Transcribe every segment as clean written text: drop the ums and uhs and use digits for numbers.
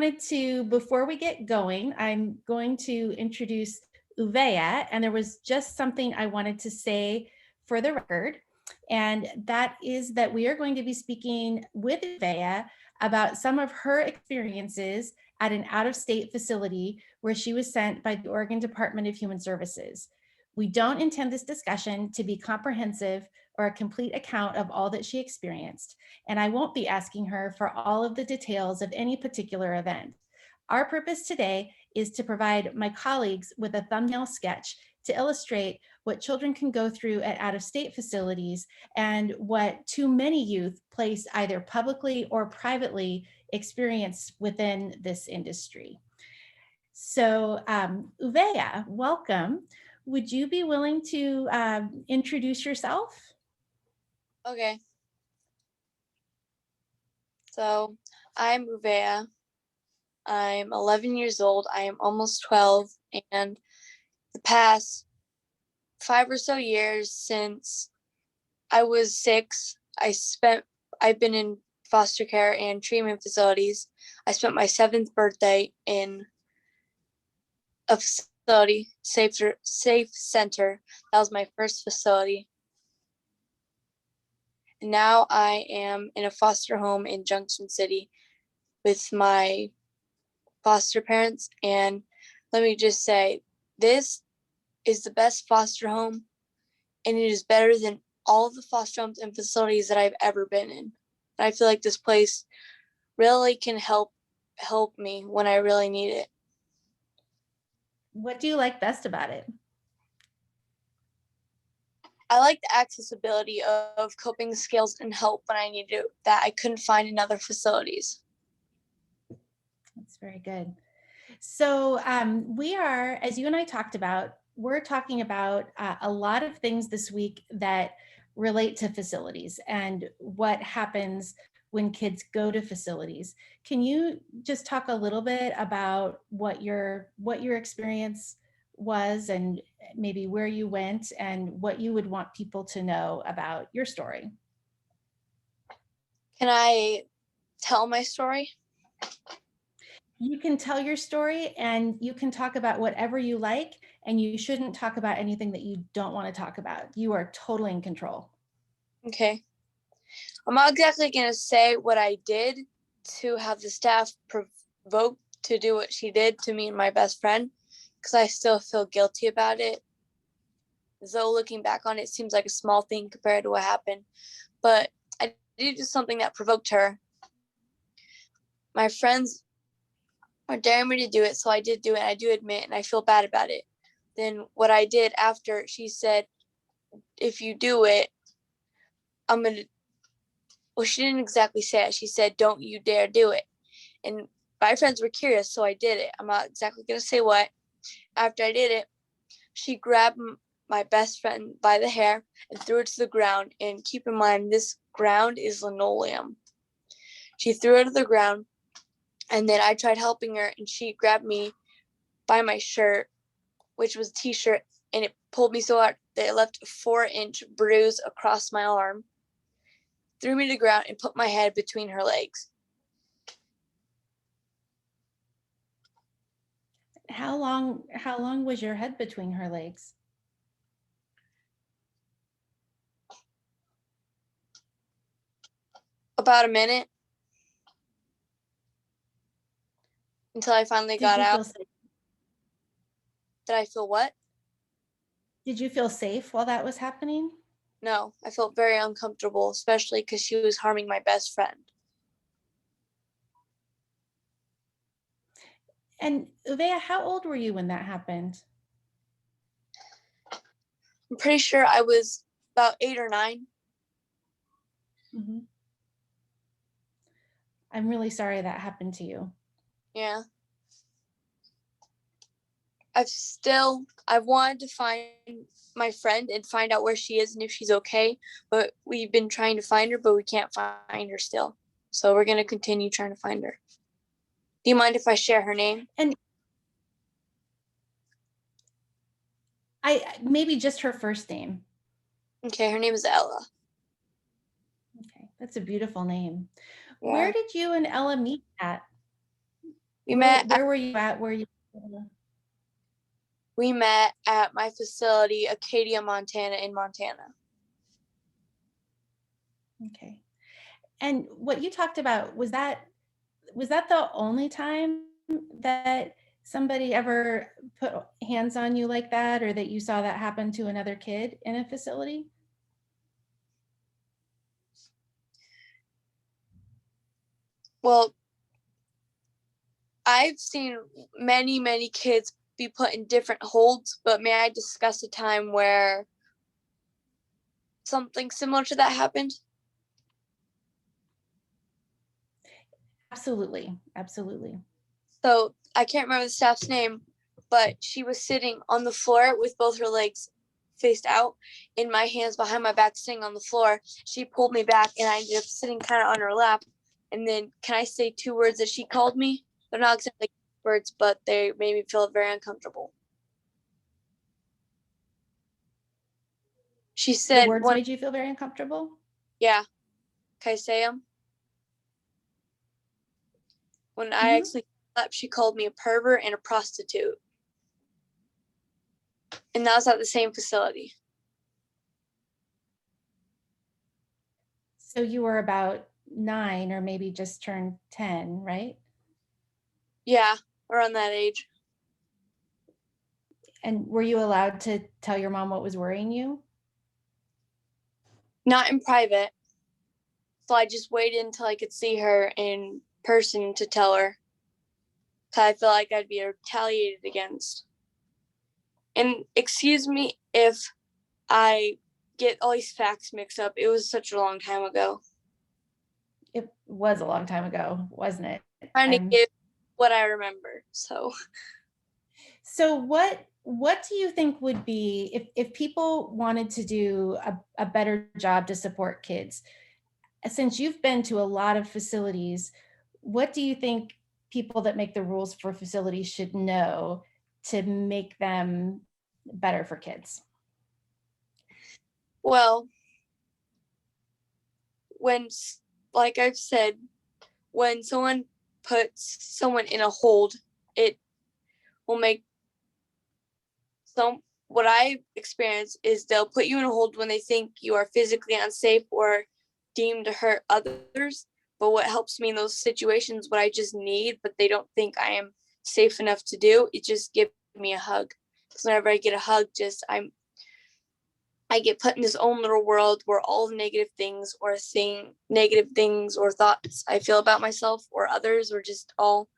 Before we get going, I'm going to introduce Uvea, and there was just something I wanted to say for the record, and that is that we are going to be speaking with Uvea about some of her experiences at an out-of-state facility where she was sent by the Oregon Department of Human Services. We don't intend this discussion to be comprehensive or a complete account of all that she experienced, and I won't be asking her for all of the details of any particular event. Our purpose today is to provide my colleagues with a thumbnail sketch to illustrate what children can go through at out-of-state facilities and what too many youth placed either publicly or privately experience within this industry. So Uvea, welcome. Would you be willing to introduce yourself? Okay. So I'm Uvea. I'm 11 years old. I am almost 12. And the past 5 or so years since I was 6, I've been in foster care and treatment facilities. I spent my 7th birthday in a facility, Safe Center. That was my first facility. And now I am in a foster home in Junction City with my foster parents. And let me just say, this is the best foster home, and it is better than all of the foster homes and facilities that I've ever been in. And I feel like this place really can help me when I really need it. What do you like best about it? I like the accessibility of coping skills and help when I need it that I couldn't find in other facilities. That's very good. So we are, as you and I talked about, we're talking about a lot of things this week that relate to facilities and what happens when kids go to facilities. Can you just talk a little bit about what your experience was and maybe where you went and what you would want people to know about your story? Can I tell my story? You can tell your story and you can talk about whatever you like, and you shouldn't talk about anything that you don't want to talk about. You are totally in control. Okay. I'm not exactly going to say what I did to have the staff provoked to do what she did to me and my best friend, because I still feel guilty about it. Though looking back on it, seems like a small thing compared to what happened. But I did do something that provoked her. My friends were daring me to do it, so I did do it. I do admit, and I feel bad about it. Then what I did after, she said, if you do it, I'm going to, well, she didn't exactly say it. She said, don't you dare do it. And my friends were curious, so I did it. I'm not exactly going to say what. After I did it, she grabbed my best friend by the hair and threw it to the ground. And keep in mind, this ground is linoleum. She threw it to the ground, and then I tried helping her, and she grabbed me by my shirt, which was a t-shirt, and it pulled me so hard that it left a 4-inch bruise across my arm, threw me to the ground, and put my head between her legs. How long was your head between her legs? About a minute, until I finally Did got you out. feel safe? Did I feel what? Did you feel safe while that was happening? No, I felt very uncomfortable, especially because she was harming my best friend. And Uvea, how old were you when that happened? I'm pretty sure I was about 8 or 9. Mm-hmm. I'm really sorry that happened to you. Yeah. I've wanted to find my friend and find out where she is and if she's okay, but we've been trying to find her, but we can't find her still. So we're going to continue trying to find her. Do you mind if I share her name? And maybe just her first name. Okay, her name is Ella. Okay, that's a beautiful name. Yeah. Where did you and Ella meet at? We met Where were you at? we met at my facility, Acadia, Montana, in Montana. Okay. And what you talked about, was that the only time that somebody ever put hands on you like that, or that you saw that happen to another kid in a facility? Well, I've seen many kids be put in different holds, but may I discuss a time where something similar to that happened? Absolutely. Absolutely. So I can't remember the staff's name, but she was sitting on the floor with both her legs faced out and my hands behind my back sitting on the floor. She pulled me back and I ended up sitting kind of on her lap. And then can I say 2 words that she called me? They're not exactly words, but they made me feel very uncomfortable. She The said, words made you feel very uncomfortable? yeah, can I say them? When I Mm-hmm. actually slept, she called me a pervert and a prostitute. And that was at the same facility. So you were about 9 or maybe just turned 10, right? Yeah, around that age. And were you allowed to tell your mom what was worrying you? Not in private. So I just waited until I could see her in person to tell her. Cause I feel like I'd be retaliated against. And excuse me if I get all these facts mixed up. It was such a long time ago. It was a long time ago, wasn't it? Trying to I'm give what I remember. So what do you think would be, if people wanted to do a better job to support kids? Since you've been to a lot of facilities, what do you think people that make the rules for facilities should know to make them better for kids? Well, when, like I've said, when someone puts someone in a hold, it will make some. What I experience is they'll put you in a hold when they think you are physically unsafe or deemed to hurt others. But what helps me in those situations, what I just need, but they don't think I am safe enough to do, it just give me a hug. Because whenever I get a hug, I get put in this own little world where all the negative things or thoughts I feel about myself or others or just all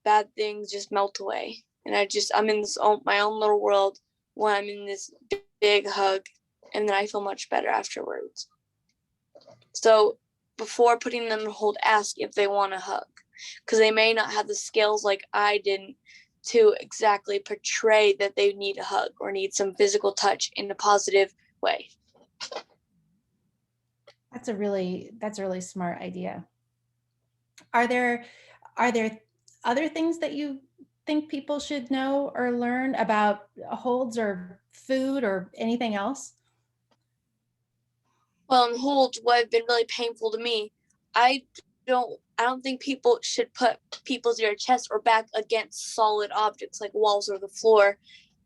bad things just melt away. And I'm in my own little world when I'm in this big hug, and then I feel much better afterwards. So before putting them to hold, ask if they want a hug, because they may not have the skills like I didn't to exactly portray that they need a hug or need some physical touch in a positive way. That's a really smart idea. Are there are there other things that you think people should know or learn about holds or food or anything else? Well, in holds, what have been really painful to me, I I don't think people should put people's their chest or back against solid objects like walls or the floor.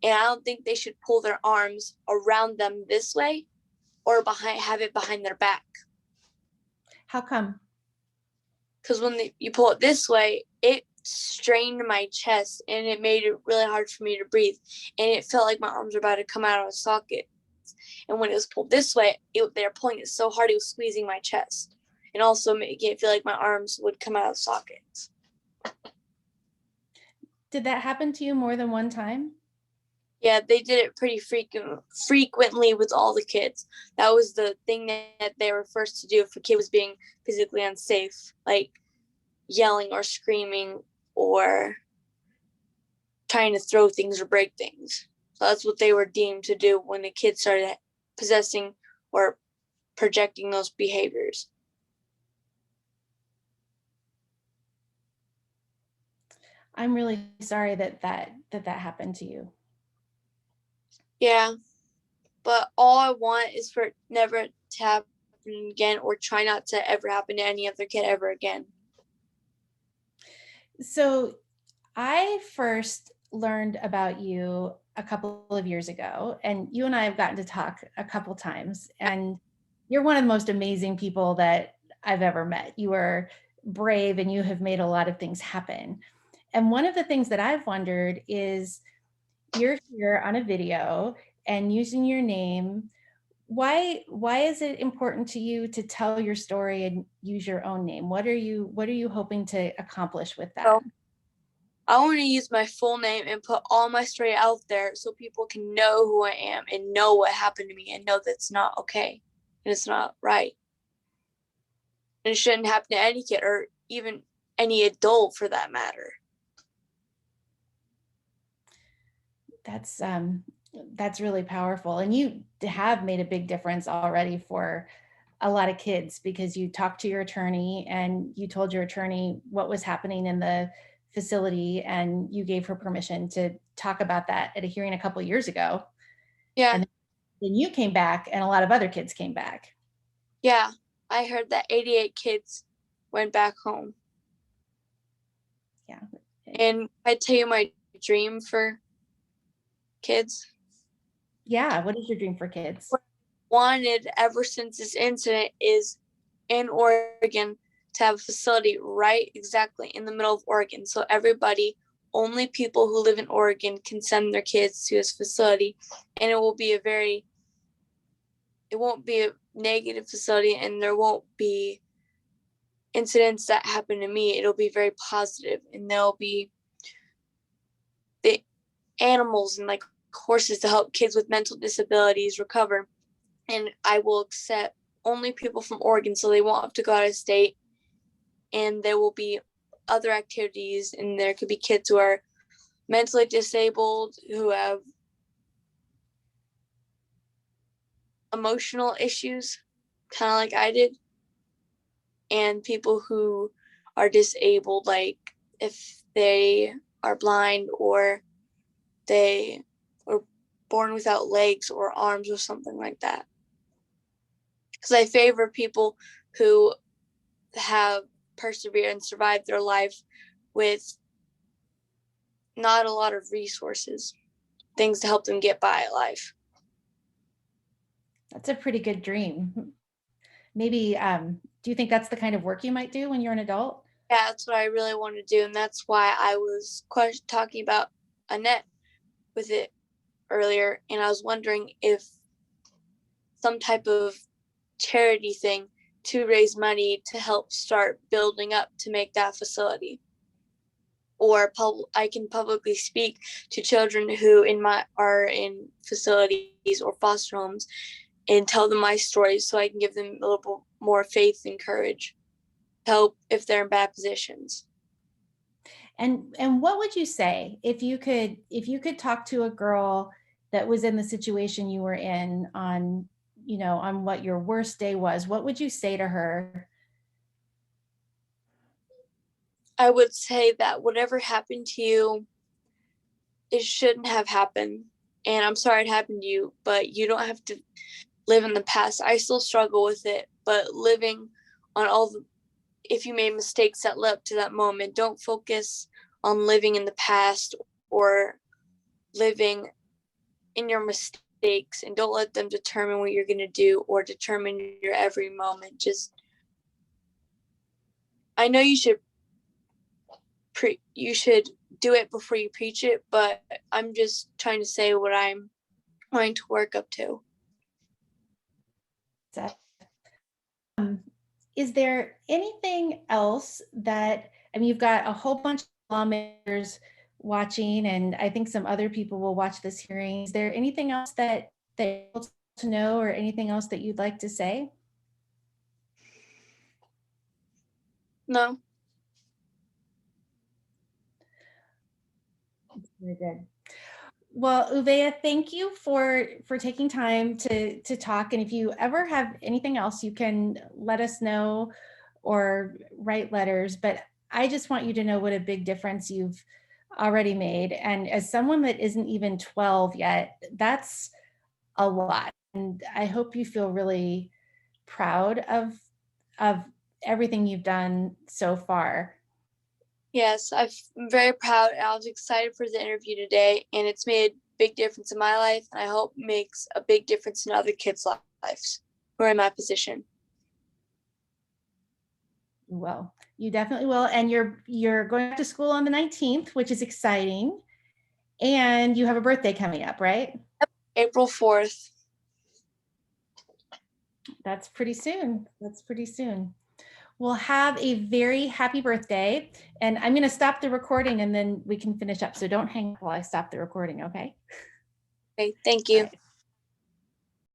And I don't think they should pull their arms around them this way or have it behind their back. How come? Because you pull it this way, it strained my chest and it made it really hard for me to breathe. And it felt like my arms were about to come out of a socket. And when it was pulled this way, they were pulling it so hard it was squeezing my chest. And also making it feel like my arms would come out of sockets. Did that happen to you more than one time? Yeah, they did it pretty frequently with all the kids. That was the thing that they were first to do if a kid was being physically unsafe, like yelling or screaming or trying to throw things or break things. So that's what they were deemed to do when the kids started possessing or projecting those behaviors. I'm really sorry that happened to you. Yeah, but all I want is for it never to happen again or try not to ever happen to any other kid ever again. So I first learned about you a couple of years ago, and you and I have gotten to talk a couple times, and you're one of the most amazing people that I've ever met. You are brave and you have made a lot of things happen. And one of the things that I've wondered is you're here on a video and using your name. Why is it important to you to tell your story and use your own name? What are you hoping to accomplish with that? So I want to use my full name and put all my story out there so people can know who I am and know what happened to me and know that's not okay and it's not right. And it shouldn't happen to any kid or even any adult for that matter. That's that's really powerful. And you have made a big difference already for a lot of kids because you talked to your attorney and you told your attorney what was happening in the facility and you gave her permission to talk about that at a hearing a couple of years ago. Yeah, And then you came back and a lot of other kids came back. yeah. I heard that 88 kids went back home. Yeah. And I tell you my dream for kids. Yeah. What is your dream for kids? What I wanted ever since this incident is in Oregon to have a facility right exactly in the middle of Oregon. So everybody, only people who live in Oregon can send their kids to this facility. And it won't be a negative facility and there won't be incidents that happen to me. It'll be very positive and there'll be the animals and like horses to help kids with mental disabilities recover. And I will accept only people from Oregon so they won't have to go out of state. And there will be other activities, and there could be kids who are mentally disabled, who have emotional issues, kind of like I did, and people who are disabled, like if they are blind or they were born without legs or arms or something like that. Because I favor people who have persevered and survived their life with not a lot of resources, things to help them get by life. That's a pretty good dream. Maybe, do you think that's the kind of work you might do when you're an adult? Yeah, that's what I really want to do. And that's why I was talking about Annette with it earlier. And I was wondering if some type of charity thing to raise money to help start building up to make that facility. Or I can publicly speak to children who are in facilities or foster homes and tell them my stories so I can give them a little more faith and courage, help if they're in bad positions. And what would you say if you could talk to a girl that was in the situation you were in on, on what your worst day was, what would you say to her? I would say that whatever happened to you, it shouldn't have happened. And I'm sorry it happened to you, but you don't have to live in the past. I still struggle with it, but living on if you made mistakes that led up to that moment, don't focus on living in the past or living in your mistakes and don't let them determine what you're going to do or determine your every moment. Just, I know you should do it before you preach it, but I'm just trying to say what I'm trying to work up to. Um, is there anything else that, I mean, you've got a whole bunch of lawmakers watching, and I think some other people will watch this hearing. Is there anything else that you're able to know or anything else that you'd like to say? No. Very good. Well, Uvea, thank you for taking time to talk. And if you ever have anything else, you can let us know or write letters. But I just want you to know what a big difference you've already made. And as someone that isn't even 12 yet, that's a lot. And I hope you feel really proud of everything you've done so far. Yes, I'm very proud. And I was excited for the interview today, and it's made a big difference in my life, and I hope makes a big difference in other kids' lives who are in my position. Well, you definitely will. And you're going to school on the 19th, which is exciting. And you have a birthday coming up, right? April 4th. That's pretty soon. That's pretty soon. Well, have a very happy birthday. And I'm going to stop the recording and then we can finish up. So don't hang up while I stop the recording, okay? Okay, thank All you. right.